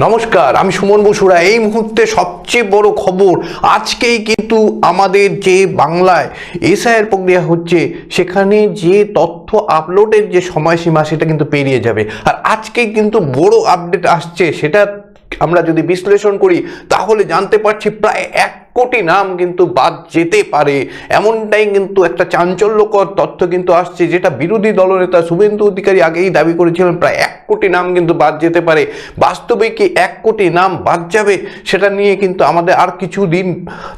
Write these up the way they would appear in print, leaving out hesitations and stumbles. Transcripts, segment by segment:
নমস্কার, আমি সুমন বসুরা। এই মুহূর্তে সবচেয়ে বড় খবর, আজকেই কিন্তু আমাদের যে বাংলায় এসআইআর প্রক্রিয়া হচ্ছে সেখানে যে তথ্য আপলোডের যে সময়সীমা সেটা কিন্তু পেরিয়ে যাবে। আর আজকেই কিন্তু বড় আপডেট আসছে, সেটা আমরা যদি বিশ্লেষণ করি তাহলে জানতে পারছি প্রায় 1 কোটি নাম কিন্তু বাদ যেতে পারে। এমনটাই কিন্তু একটা চাঞ্চল্যকর তথ্য কিন্তু আসছে, যেটা বিরোধী দলনেতা শুভেন্দু অধিকারী আগেই দাবি করেছিলেন প্রায় 1 কোটি নাম কিন্তু বাদ যেতে পারে। বাস্তবে কি 1 কোটি নাম বাদ যাবে, সেটা নিয়ে কিন্তু আমাদের আর কিছু দিন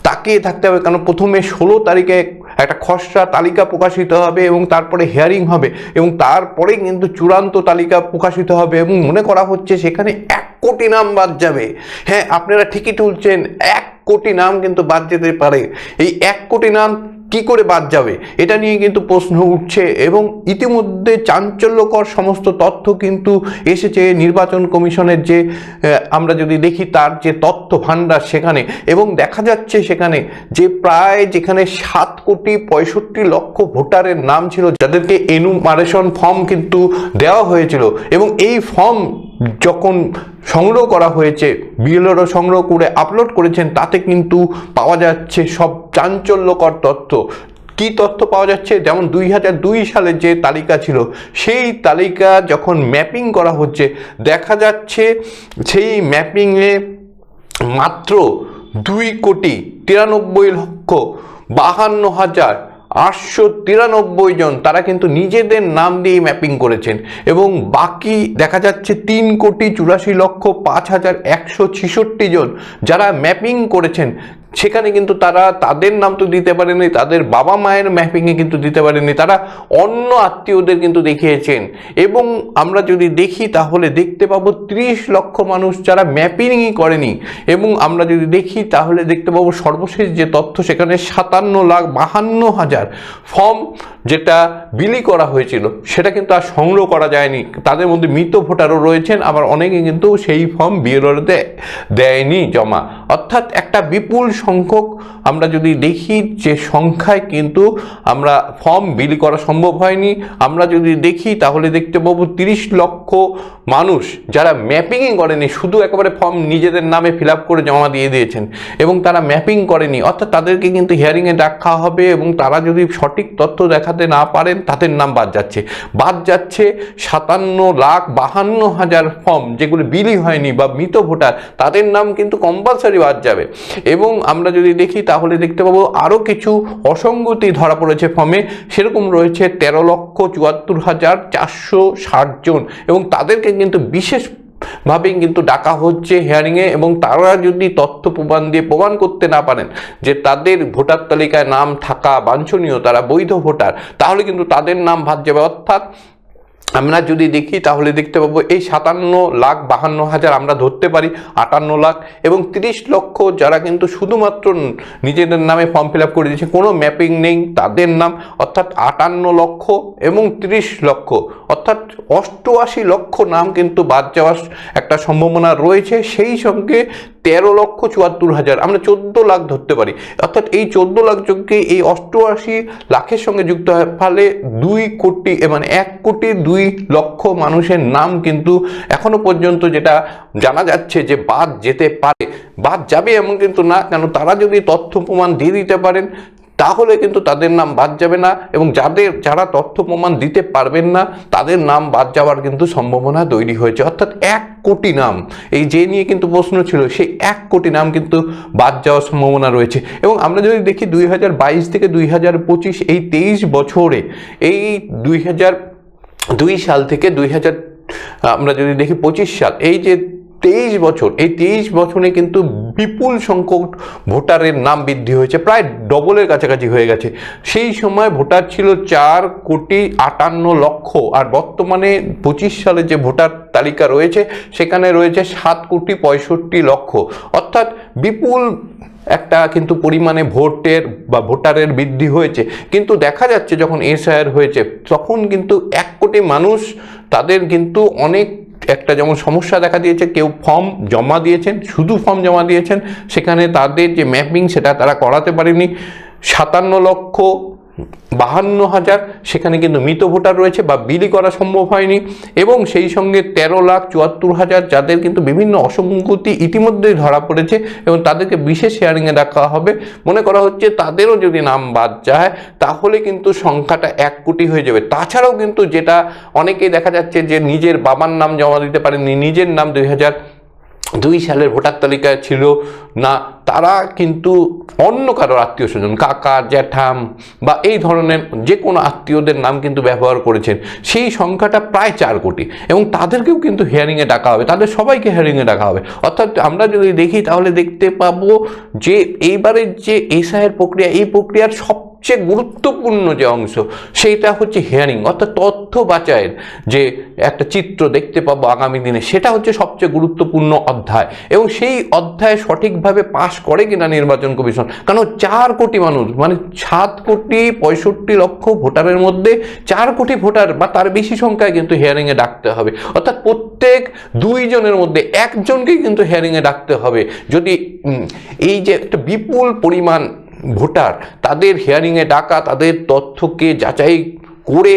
তাকিয়ে থাকতে হবে। কারণ প্রথমে 16 তারিখে একটা খসড়া তালিকা প্রকাশিত হবে এবং তারপরে হিয়ারিং হবে এবং তারপরে কিন্তু চূড়ান্ত তালিকা প্রকাশিত হবে এবং মনে করা হচ্ছে সেখানে 1 কোটি নাম বাদ যাবে। হ্যাঁ, আপনারা ঠিকই তুলছেন, 1 কোটি নাম কিন্তু বাদ যেতে পারে। এই 1 কোটি নাম কি করে বাদ যাবে, এটা নিয়ে কিন্তু প্রশ্ন উঠছে এবং ইতিমধ্যে চাঞ্চল্যকর সমস্ত তথ্য কিন্তু এসেছে নির্বাচন কমিশনের যে আমরা যদি দেখি তার যে তথ্য ভাণ্ডার সেখানে, এবং দেখা যাচ্ছে সেখানে যে প্রায় যেখানে 7,65,00,000 ভোটারের নাম ছিল যাদেরকে এনুমারেশন ফর্ম কিন্তু দেওয়া হয়েছিল, এবং এই ফর্ম যখন সংগ্রহ করা হয়েছে, বিএলওরা সংগ্রহ করে আপলোড করেছেন, তাতে কিন্তু পাওয়া যাচ্ছে সব চাঞ্চল্যকর তথ্য। কি তথ্য পাওয়া যাচ্ছে? যেমন 2002 সালে যে তালিকা ছিল, সেই তালিকা যখন ম্যাপিং করা হচ্ছে, দেখা যাচ্ছে সেই ম্যাপিংয়ে মাত্র 2,93,52,893 জন তারা কিন্তু নিজেদের নাম দিয়ে ম্যাপিং করেছেন, এবং বাকি দেখা যাচ্ছে 3,84,05,166 জন যারা ম্যাপিং করেছেন, সেখানে কিন্তু তারা তাদের নাম তো দিতে পারেনি, তাদের বাবা মায়ের ম্যাপিংয়ে কিন্তু দিতে পারেনি, তারা অন্য আত্মীয়দের কিন্তু দেখিয়েছেন। এবং আমরা যদি দেখি তাহলে দেখতে পাবো 30 লক্ষ মানুষ যারা ম্যাপিংই করেনি। এবং আমরা যদি দেখি তাহলে দেখতে পাবো সর্বশেষ যে তথ্য, সেখানে 57,52,000 ফর্ম যেটা বিলি করা হয়েছিল সেটা কিন্তু আর সংগ্রহ করা যায়নি। তাদের মধ্যে মৃত ভোটারও রয়েছেন, আবার অনেকে কিন্তু সেই ফর্ম বিএলওতে দেয়নি জমা। অর্থাৎ একটা বিপুল সংখ্যক আমরা যদি দেখি যে সংখ্যায় কিন্তু আমরা ফর্ম বিলি করা সম্ভব হয়নি। আমরা যদি দেখি তাহলে দেখতে পাবো 30 লক্ষ মানুষ যারা ম্যাপিংই করেনি, শুধু একেবারে ফর্ম নিজেদের নামে ফিল আপ করে জমা দিয়ে দিয়েছেন এবং তারা ম্যাপিং করেনি। অর্থাৎ তাদেরকে কিন্তু হিয়ারিংয়ে ডাকা হবে এবং তারা যদি সঠিক তথ্য দেখাতে না পারেন তাদের নাম বাদ যাচ্ছে। 57,52,000 ফর্ম যেগুলো বিলি হয়নি বা মৃত ভোটার, তাদের নাম কিন্তু কম্পালসারি বাদ যাবে। এবং আমরা যদি দেখি তাহলে দেখতে পাবো আরও কিছু অসঙ্গতি ধরা পড়েছে ফর্মে। সেরকম রয়েছে 13,74,460 জন, এবং তাদেরকে কিন্তু বিশেষভাবেই কিন্তু ডাকা হচ্ছে হিয়ারিংয়ে, এবং তারা যদি তথ্য প্রমাণ দিয়ে প্রমাণ করতে না পারেন যে তাদের ভোটার তালিকায় নাম থাকা বাঞ্ছনীয়, তারা বৈধ ভোটার, তাহলে কিন্তু তাদের নাম বাদ যাবে। অর্থাৎ আমরা যদি দেখি তাহলে দেখতে পাবো এই 57,52,000 আমরা ধরতে পারি 58 লাখ, এবং 30 লক্ষ যারা কিন্তু শুধুমাত্র নিজেদের নামে ফর্ম ফিল আপ করে দিয়েছে, কোনো ম্যাপিং নেই তাদের নাম, অর্থাৎ 58 লক্ষ এবং 30 লক্ষ, অর্থাৎ 88 লক্ষ নাম কিন্তু বাদ যাওয়ার একটা সম্ভাবনা রয়েছে। সেই সঙ্গে 13,74,000 আমরা 14 লাখ ধরতে পারি। অর্থাৎ এই 14 লাখ যোগকে এই 88 লাখের সঙ্গে যুক্ত হয়, ফলে 2 কোটি মানে 1 কোটি 2 লক্ষ মানুষের নাম কিন্তু এখনো পর্যন্ত যেটা জানা যাচ্ছে যে বাদ যেতে পারে। বাদ যাবে এমন কিন্তু না, কেন তারা যদি তথ্য প্রমাণ দিয়ে দিতে পারেন তাহলে কিন্তু তাদের নাম বাদ যাবে না, এবং যারা তথ্য প্রমাণ দিতে পারবেন না তাদের নাম বাদ যাওয়ার কিন্তু সম্ভাবনা তৈরি হয়েছে। অর্থাৎ 1 কোটি নাম, এই যে নিয়ে কিন্তু প্রশ্ন ছিল, সেই 1 কোটি নাম কিন্তু বাদ যাওয়ার সম্ভাবনা রয়েছে। এবং আমরা যদি দেখি 2022 থেকে 2025 এই 23 বছরে, এই 2002 সাল থেকে আমরা যদি দেখি 25 সাল, এই যে 23 বছর, এই 23 বছরে কিন্তু বিপুল সংখ্যক ভোটারের নাম বৃদ্ধি হয়েছে, প্রায় ডবলের কাছাকাছি হয়ে গেছে। সেই সময় ভোটার ছিল 4,58,00,000, আর বর্তমানে 25 সালে যে ভোটার তালিকা রয়েছে সেখানে রয়েছে 7,65,00,000। অর্থাৎ বিপুল একটা কিন্তু পরিমাণে ভোটারের বৃদ্ধি হয়েছে। কিন্তু দেখা যাচ্ছে যখন এসআইআর হয়েছে তখন কিন্তু 1 কোটি মানুষ, তাদের কিন্তু অনেক একটা যেমন সমস্যা দেখা দিয়েছে। কেউ ফর্ম জমা দিয়েছেন, শুধু ফর্ম জমা দিয়েছেন, সেখানে তাদের যে ম্যাপিং সেটা তারা করাতে পারেনি। 57 লক্ষ 52,000 সেখানে কিন্তু মৃত ভোটার রয়েছে বা বিলি করা সম্ভব হয়নি, এবং সেই সঙ্গে 13,74,000 যাদের কিন্তু বিভিন্ন অসঙ্গতি ইতিমধ্যেই ধরা পড়েছে এবং তাদেরকে বিশেষ হিয়ারিংয়ে রাখা হবে। মনে করা হচ্ছে তাদেরও যদি নাম বাদ যায় তাহলে কিন্তু সংখ্যাটা 1 কোটি হয়ে যাবে। তাছাড়াও কিন্তু যেটা অনেকেই দেখা যাচ্ছে যে নিজের বাবার নাম জমা দিতে পারেননি, নিজের নাম 2002 সালের ভোটার তালিকায় ছিল না, তারা কিন্তু অন্য কারোর আত্মীয় স্বজন, কাকা জ্যাঠাম বা এই ধরনের যে কোনো আত্মীয়দের নাম কিন্তু ব্যবহার করেছেন। সেই সংখ্যাটা প্রায় 4 কোটি, এবং তাদেরকেও কিন্তু হিয়ারিংয়ে ডাকা হবে, তাদের সবাইকে হিয়ারিংয়ে ডাকা হবে। অর্থাৎ আমরা যদি দেখি তাহলে দেখতে পাবো যে এইবারের যে এসআইয়ের প্রক্রিয়া, এই প্রক্রিয়ার সবচেয়ে গুরুত্বপূর্ণ যে অংশ সেইটা হচ্ছে হিয়ারিং, অর্থাৎ তথ্য বাছাইয়ের যে একটা চিত্র দেখতে পাবো আগামী দিনে, সেটা হচ্ছে সবচেয়ে গুরুত্বপূর্ণ অধ্যায়। এবং সেই অধ্যায় সঠিকভাবে পাশ করে কিনা নির্বাচন কমিশন, কারণ 4 কোটি মানুষ মানে 7,65,00,000 ভোটারের মধ্যে 4 কোটি ভোটার বা তার বেশি সংখ্যায় কিন্তু হিয়ারিংয়ে ডাকতে হবে। অর্থাৎ প্রত্যেক 2 জনের মধ্যে 1 জনকেই কিন্তু হিয়ারিংয়ে ডাকতে হবে। যদি এই যে একটা বিপুল পরিমাণ ভোটার, তাদের হিয়ারিংয়ে ডাকা, তাদের তথ্যকে যাচাই করে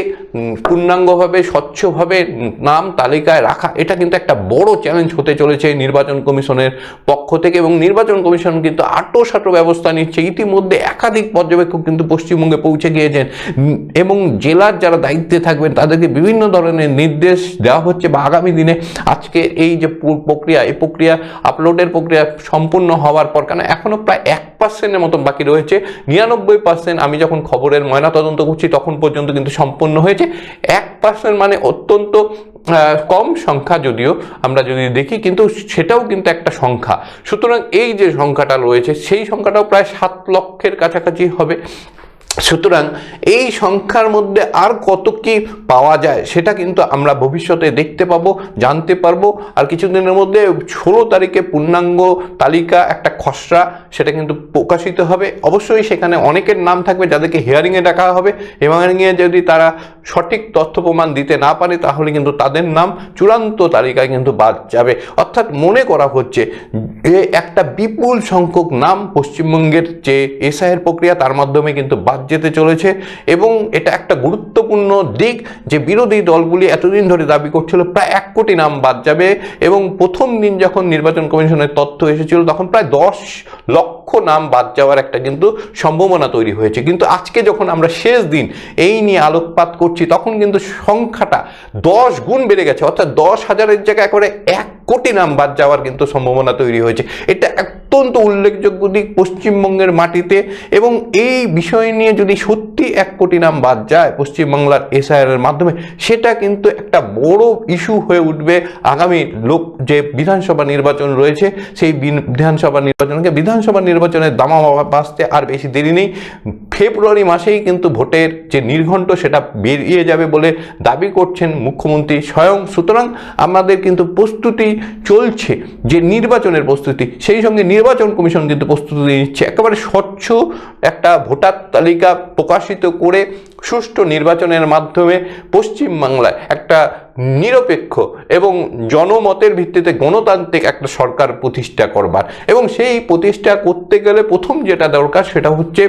পূর্ণাঙ্গভাবে স্বচ্ছভাবে নাম তালিকায় রাখা, এটা কিন্তু একটা বড় চ্যালেঞ্জ হতে চলেছে নির্বাচন কমিশনের পক্ষ থেকে। এবং নির্বাচন কমিশন কিন্তু আঁটো ব্যবস্থা নিচ্ছে। ইতিমধ্যে একাধিক পর্যবেক্ষক কিন্তু পশ্চিমবঙ্গে পৌঁছে গিয়েছেন এবং জেলার যারা দায়িত্বে থাকবেন তাদেরকে বিভিন্ন ধরনের নির্দেশ দেওয়া হচ্ছে বা আগামী দিনে আজকে এই যে প্রক্রিয়া, এই প্রক্রিয়া আপলোডের প্রক্রিয়া সম্পূর্ণ হওয়ার পর, কারণ এখনও প্রায় 1% মতন বাকি রয়েছে, 99% আমি যখন খবরের ময়নাতদন্ত করছি তখন পর্যন্ত কিন্তু সম্পন্ন হয়েছে। 1% মানে অত্যন্ত কম সংখ্যা, যদিও আমরা যদি দেখি, কিন্তু সেটাও কিন্তু একটা সংখ্যা। সুতরাং এই যে সংখ্যাটা রয়েছে সেই সংখ্যাটাও প্রায় 7 লক্ষের কাছাকাছি হবে। সুতরাং এই সংখ্যার মধ্যে আর কত কি পাওয়া যায় সেটা কিন্তু আমরা ভবিষ্যতে দেখতে পাবো, জানতে পারবো। আর কিছুদিনের মধ্যে 16 তারিখে পূর্ণাঙ্গ তালিকা, একটা খসড়া, সেটা কিন্তু প্রকাশিত হবে। অবশ্যই সেখানে অনেকের নাম থাকবে যাদেরকে হিয়ারিংয়ে ডাকা হবে, হিয়ারিংয়ে যদি তারা সঠিক তথ্য প্রমাণ দিতে না পারে তাহলে কিন্তু তাদের নাম চূড়ান্ত তালিকায় কিন্তু বাদ যাবে। অর্থাৎ মনে করা হচ্ছে যে একটা বিপুল সংখ্যক নাম পশ্চিমবঙ্গের যে এসআইয়ের প্রক্রিয়া তার মাধ্যমে কিন্তু বাদ যেতে চলেছে। এবং এটা একটা গুরুত্বপূর্ণ দিক যে বিরোধী দলগুলি এতদিন ধরে দাবি করছিল প্রায় 1 কোটি নাম বাদ যাবে, এবং প্রথম দিন যখন নির্বাচন কমিশনের তথ্য এসেছিল তখন প্রায় 10 লক্ষ নাম বাদ যাওয়ার একটা কিন্তু সম্ভাবনা তৈরি হয়েছে। কিন্তু আজকে যখন আমরা শেষ দিন এই নিয়ে আলোকপাত করছি তখন কিন্তু সংখ্যাটা 10 গুণ বেড়ে গেছে, অর্থাৎ 10,000-এর জায়গায় করে 1 কোটি নাম বাদ যাওয়ার কিন্তু সম্ভাবনা তৈরি হয়েছে। এটা অত্যন্ত উল্লেখযোগ্য দিক পশ্চিমবঙ্গের মাটিতে। এবং এই বিষয় নিয়ে যদি সত্যি 1 কোটি নাম বাদ যায় পশ্চিমবাংলার এসআইআর মাধ্যমে, সেটা কিন্তু একটা বড় ইস্যু হয়ে উঠবে আগামী যে বিধানসভা নির্বাচন রয়েছে সেই বিধানসভা নির্বাচনের দামামা বাঁচতে আর বেশি দেরি নেই। ফেব্রুয়ারি মাসেই কিন্তু ভোটের যে নির্ঘণ্ট সেটা বেরিয়ে যাবে বলে দাবি করছেন মুখ্যমন্ত্রী স্বয়ং। সুতরাং আমাদের কিন্তু প্রস্তুতি চলছে, যে নির্বাচনের প্রস্তুতি, সেই সঙ্গে নির্বাচন কমিশন কিন্তু প্রস্তুতি নিচ্ছে একেবারে স্বচ্ছ একটা ভোটার তালিকা প্রকাশিত করে সুষ্ঠু নির্বাচনের মাধ্যমে পশ্চিমবাংলায় একটা নিরপেক্ষ এবং জনমতের ভিত্তিতে গণতান্ত্রিক একটা সরকার প্রতিষ্ঠা করবার। এবং সেই প্রতিষ্ঠা করতে গেলে প্রথম যেটা দরকার সেটা হচ্ছে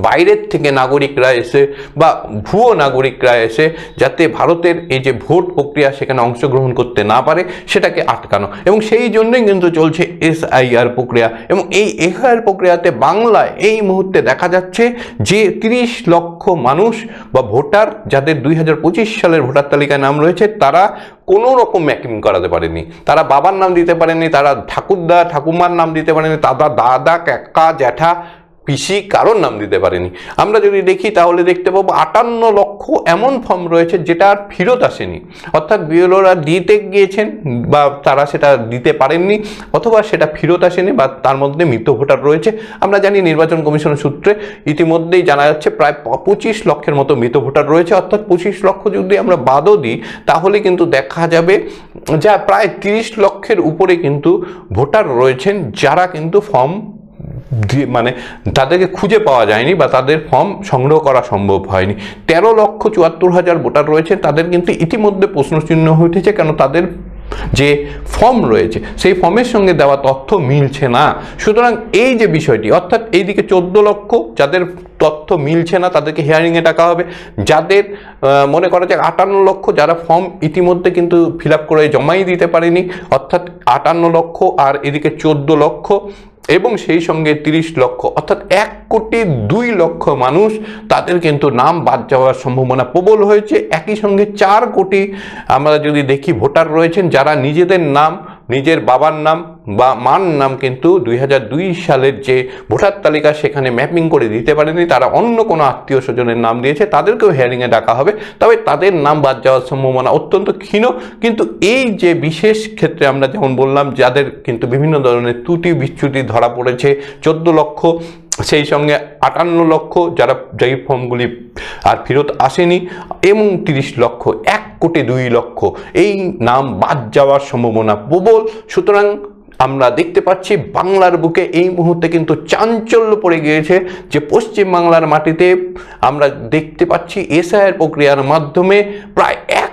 বাইরের থেকে নাগরিকরা এসে বা ভুয়ো নাগরিকরা এসে যাতে ভারতের এই যে ভোট প্রক্রিয়া সেখানে অংশগ্রহণ করতে না পারে সেটাকে আটকানো। এবং সেই জন্যই কিন্তু চলছে এসআইআর প্রক্রিয়া। এবং এই এসআইআর প্রক্রিয়াতে বাংলায় এই মুহূর্তে দেখা যাচ্ছে যে 30 লক্ষ মানুষ বা ভোটার যাদের 2025 সালের ভোটার তালিকায় নাম রয়েছে তারা কোনো রকম ম্যাপিং করাতে পারেনি, তারা বাবার নাম দিতে পারেনি, তারা ঠাকুরদা ঠাকুমার নাম দিতে পারেনি, তারা দাদা কাকা জ্যাঠা পিসি কারোর নাম দিতে পারেনি। আমরা যদি দেখি তাহলে দেখতে পাবো 58 লক্ষ এমন ফর্ম রয়েছে যেটা আর ফেরত আসেনি, অর্থাৎ বিএলওরা দিতে গিয়েছেন বা তারা সেটা দিতে পারেননি, অথবা সেটা ফেরত আসেনি বা তার মধ্যে মৃত ভোটার রয়েছে। আমরা জানি নির্বাচন কমিশনের সূত্রে ইতিমধ্যেই জানা যাচ্ছে প্রায় 25 লক্ষের মতো মৃত ভোটার রয়েছে। অর্থাৎ 25 লক্ষ যদি আমরা বাদও দিই তাহলে কিন্তু দেখা যাবে যা প্রায় 30 লক্ষের উপরে কিন্তু ভোটার রয়েছেন যারা কিন্তু ফর্ম মানে তাদেরকে খুঁজে পাওয়া যায়নি বা তাদের ফর্ম সংগ্রহ করা সম্ভব হয়নি। 13,74,000 ভোটার রয়েছে, তাদের কিন্তু ইতিমধ্যে প্রশ্নচিহ্ন হয়ে উঠেছে, কেন তাদের যে ফর্ম রয়েছে সেই ফর্মের সঙ্গে দেওয়া তথ্য মিলছে না। সুতরাং এই যে বিষয়টি, অর্থাৎ এইদিকে 14 লক্ষ যাদের তথ্য মিলছে না তাদেরকে হিয়ারিংয়ে ডাকা হবে, যাদের মনে করা যাক 58 লক্ষ যারা ফর্ম ইতিমধ্যে কিন্তু ফিল আপ করে জমাই দিতে পারেনি, অর্থাৎ 58 লক্ষ আর এদিকে 14 লক্ষ এবং সেই সঙ্গে 30 লক্ষ অর্থাৎ 1,02,00,000 মানুষ, তাদের কিন্তু নাম বাদ যাওয়ার সম্ভাবনা প্রবল হয়েছে। একই সঙ্গে 4 কোটি আমরা যদি দেখি ভোটার রয়েছেন যারা নিজেদের নাম, নিজের বাবার নাম বা মার নাম কিন্তু 2002 সালের যে ভোটার তালিকা সেখানে ম্যাপিং করে দিতে পারেনি, তারা অন্য কোনো আত্মীয় স্বজনের নাম দিয়েছে, তাদেরকেও হিয়ারিংয়ে ডাকা হবে। তবে তাদের নাম বাদ যাওয়ার সম্ভাবনা অত্যন্ত ক্ষীণ। কিন্তু এই যে বিশেষ ক্ষেত্রে আমরা যেমন বললাম যাদের কিন্তু বিভিন্ন ধরনের ত্রুটি বিচ্যুতি ধরা পড়েছে 14 লক্ষ, সেই সঙ্গে 58 লক্ষ যারা যেই ফর্মগুলি আর ফেরত আসেনি এবং 30 লক্ষ, 1,02,00,000 এই নাম বাদ যাওয়ার সম্ভাবনা প্রবল। সুতরাং আমরা দেখতে পাচ্ছি বাংলার বুকে এই মুহূর্তে কিন্তু চাঞ্চল্য পড়ে গিয়েছে যে পশ্চিমবাংলার মাটিতে আমরা দেখতে পাচ্ছি এসআইআর প্রক্রিয়ার মাধ্যমে প্রায় 1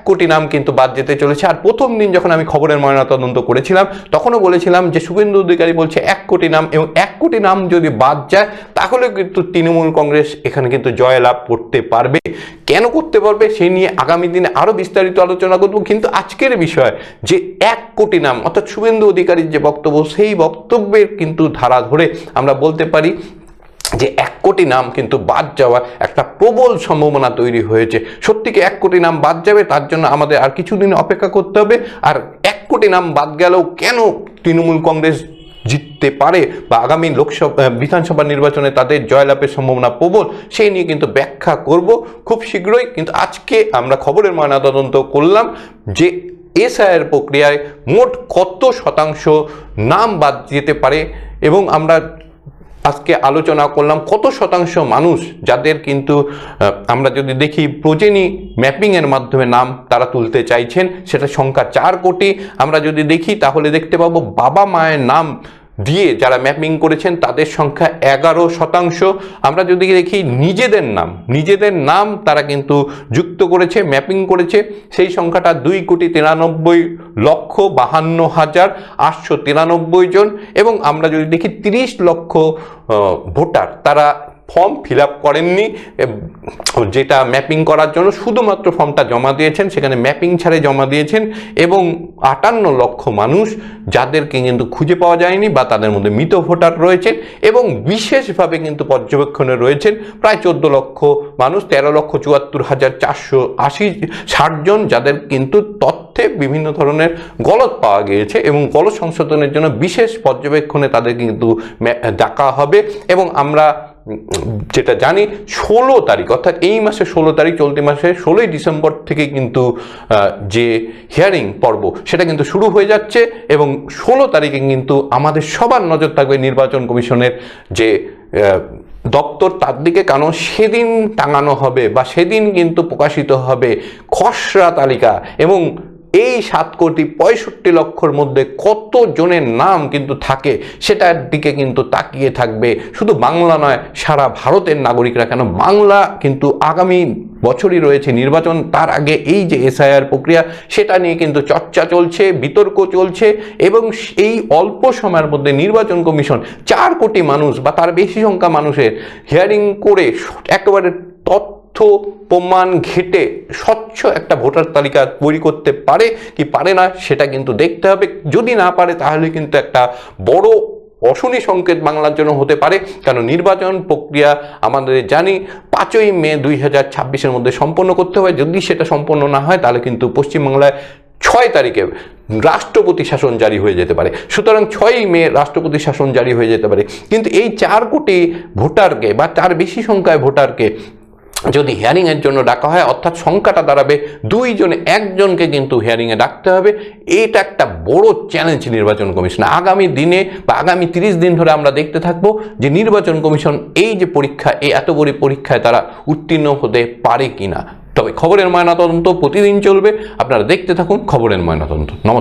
কোটি নাম কিন্তু বাদ যেতে চলেছে। আর প্রথম দিন যখন আমি খবরের ময়নাতদন্ত করেছিলাম তখনও বলেছিলাম যে শুভেন্দু অধিকারী বলছে 1 কোটি নাম, এবং 1 কোটি নাম যদি বাদ যায় তাহলে কিন্তু তৃণমূল কংগ্রেস এখানে কিন্তু জয়লাভ করতে পারবে। কেন করতে পারবে সেই নিয়ে আগামী দিনে আরও বিস্তারিত আলোচনা করব। কিন্তু আজকের বিষয় যে 1 কোটি নাম অর্থাৎ শুভেন্দু অধিকারীর যে বক্তব্য, সেই বক্তব্যের কিন্তু ধারা ধরে আমরা বলতে পারি যে 1 কোটি নাম কিন্তু বাদ যাওয়া একটা প্রবল সম্ভাবনা তৈরি হয়েছে। সত্যিকে 1 কোটি নাম বাদ যাবে, তার জন্য আমাদের আর কিছুদিন অপেক্ষা করতে হবে। আর 1 কোটি নাম বাদ গেলেও কেন তৃণমূল কংগ্রেস জিততে পারে বা আগামী লোকসভা বিধানসভা নির্বাচনে তাদের জয়লাভের সম্ভাবনা প্রবল, সেই নিয়ে কিন্তু ব্যাখ্যা করব খুব শীঘ্রই। কিন্তু আজকে আমরা খবরের ময়নাতদন্ত করলাম যে এসআইআর প্রক্রিয়ায় মোট কত শতাংশ নাম বাদ যেতে পারে, এবং আমরা আজকে আলোচনা করলাম কত শতাংশ মানুষ যাদের কিন্তু আমরা যদি দেখি প্রজেনি ম্যাপিংয়ের মাধ্যমে নাম তারা তুলতে চাইছেন, সেটা সংখ্যা 4 কোটি। আমরা যদি দেখি তাহলে দেখতে পাবো বাবা মায়ের নাম দিয়ে যারা ম্যাপিং করেছেন তাদের সংখ্যা 11%। আমরা যদি দেখি নিজেদের নাম তারা কিন্তু যুক্ত করেছে, ম্যাপিং করেছে, সেই সংখ্যাটা 2,93,52,893 জন। এবং আমরা যদি দেখি 30 লক্ষ ভোটার তারা ফর্ম ফিল আপ করেননি, যেটা ম্যাপিং করার জন্য শুধুমাত্র ফর্মটা জমা দিয়েছেন, সেখানে ম্যাপিং ছাড়াই জমা দিয়েছেন। এবং 58 লক্ষ মানুষ যাদেরকে কিন্তু খুঁজে পাওয়া যায়নি বা তাদের মধ্যে মৃত ভোটার রয়েছেন, এবং বিশেষভাবে কিন্তু পর্যবেক্ষণে রয়েছেন প্রায় 14 লক্ষ মানুষ, 13,74,460 জন যাদের কিন্তু তথ্যে বিভিন্ন ধরনের গলত পাওয়া গিয়েছে, এবং গলত সংশোধনের জন্য বিশেষ পর্যবেক্ষণে তাদের কিন্তু ডাকা হবে। এবং আমরা যেটা জানি 16 তারিখ অর্থাৎ এই মাসে 16 তারিখ, চলতি মাসে 16ই ডিসেম্বর থেকে কিন্তু যে হিয়ারিং পর্ব সেটা কিন্তু শুরু হয়ে যাচ্ছে, এবং 16 তারিখে কিন্তু আমাদের সবার নজর থাকবে নির্বাচন কমিশনের যে দপ্তর তার দিকে, কারণ সেদিন টাঙানো হবে বা সেদিন কিন্তু প্রকাশিত হবে খসড়া তালিকা, এবং এই 7,65,00,000 মধ্যে কত জনের নাম কিন্তু থাকে সেটার দিকে কিন্তু তাকিয়ে থাকবে শুধু বাংলা নয়, সারা ভারতের নাগরিকরা। কেন বাংলা কিন্তু আগামী বছরই রয়েছে নির্বাচন, তার আগে এই যে এসআইআর প্রক্রিয়া সেটা নিয়ে কিন্তু চর্চা চলছে, বিতর্ক চলছে, এবং এই অল্প সময়ের মধ্যে নির্বাচন কমিশন 4 কোটি মানুষ বা তার বেশি সংখ্যা মানুষের হিয়ারিং করে একেবারে প্রমাণ ঘেটে স্বচ্ছ একটা ভোটার তালিকা তৈরি করতে পারে কি পারে না সেটা কিন্তু দেখতে হবে। যদি না পারে তাহলে কিন্তু একটা বড় অশনি সংকেত বাংলার জন্য হতে পারে, কারণ নির্বাচন প্রক্রিয়া আমাদের জানি 5ই মে 2026-এর মধ্যে সম্পন্ন করতে হবে। যদি সেটা সম্পন্ন না হয় তাহলে কিন্তু পশ্চিমবাংলায় 6 তারিখে রাষ্ট্রপতি শাসন জারি হয়ে যেতে পারে। সুতরাং 6ই মে রাষ্ট্রপতি শাসন জারি হয়ে যেতে পারে। কিন্তু এই 4 কোটি ভোটারকে বা তার বেশি সংখ্যায় ভোটারকে যদি হিয়ারিংয়ের জন্য ডাকা হয়, অর্থাৎ সংখ্যাটা দাঁড়াবে 2 জনে 1 জনকে কিন্তু হিয়ারিংয়ে ডাকতে হবে। এটা একটা বড় চ্যালেঞ্জ নির্বাচন কমিশন। আগামী দিনে বা আগামী 30 দিন ধরে আমরা দেখতে থাকবো যে নির্বাচন কমিশন এই যে পরীক্ষা, এই এত বড় পরীক্ষায় তারা উত্তীর্ণ হতে পারে কিনা। তবে খবরের ময়নাতদন্ত প্রতিদিন চলবে, আপনারা দেখতে থাকুন খবরের ময়নাতদন্ত। নমস্কার।